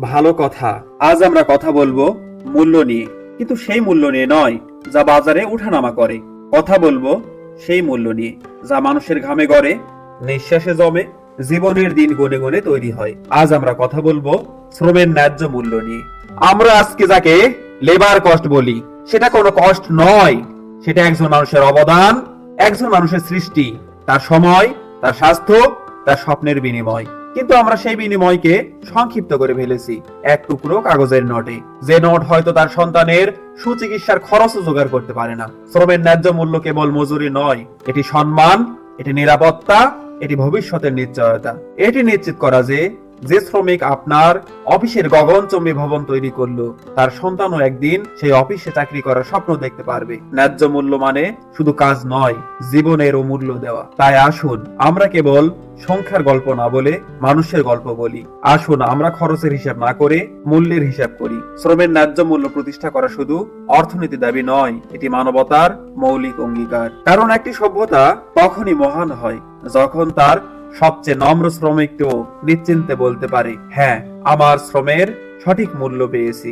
ভালো কথা। আজ আমরা কথা বলবো মূল্য নিয়ে, কিন্তু সেই মূল্য নিয়ে নয় যা বাজারে উঠানামা করে। কথা বলবো সেই মূল্য নিয়ে যা মানুষের ঘামে গড়ে, নিঃশ্বাসে জমে, জীবনের দিন গনে গনে তৈরি হয়। আজ আমরা কথা বলবো শ্রমের ন্যায্য মূল্য নিয়ে। আমরা আজকে যাকে লেবার কস্ট বলি, সেটা কোনো কষ্ট নয়, সেটা একজন মানুষের অবদান, একজন মানুষের সৃষ্টি, তার সময়, তার স্বাস্থ্য, তার স্বপ্নের বিনিময়। কিন্তু আমরা সেই বিনিময়কে সংক্ষিপ্ত করে ফেলেছি এক টুকরো কাগজের নোটে, যে নোট হয়তো তার সন্তানের সুচিকিৎসার খরচও জোগাড় করতে পারে না। শ্রমের ন্যায্য মূল্য কেবল মজুরি নয়, এটি সম্মান, এটি নিরাপত্তা, এটি ভবিষ্যতের নিশ্চয়তা। এটি নিশ্চিত করা যে যে শ্রমিক আপনার অফিসের গগনচুম্বী ভবন তৈরি করলো, তার সন্তানও একদিন সেই অফিসে চাকরি করার স্বপ্ন দেখতে পারবে। ন্যায্য মূল্য মানে শুধু কাজ নয়, জীবনেরও মূল্য দেওয়া। তাই আসুন আমরা কেবল সংখ্যার গল্প না বলে মানুষের গল্প বলি। আসুন আমরা খরচের হিসাব না করে মূল্যের হিসাব করি। শ্রমের ন্যায্য মূল্য প্রতিষ্ঠা করা শুধু অর্থনীতি দাবি নয়, এটি মানবতার মৌলিক অঙ্গীকার। কারণ একটি সভ্যতা তখনই মহান হয় যখন তার সবচেয়ে নম্র শ্রমিককেও নিশ্চিন্তে বলতে পারে, হ্যাঁ, আমার শ্রমের সঠিক মূল্য পেয়েছি।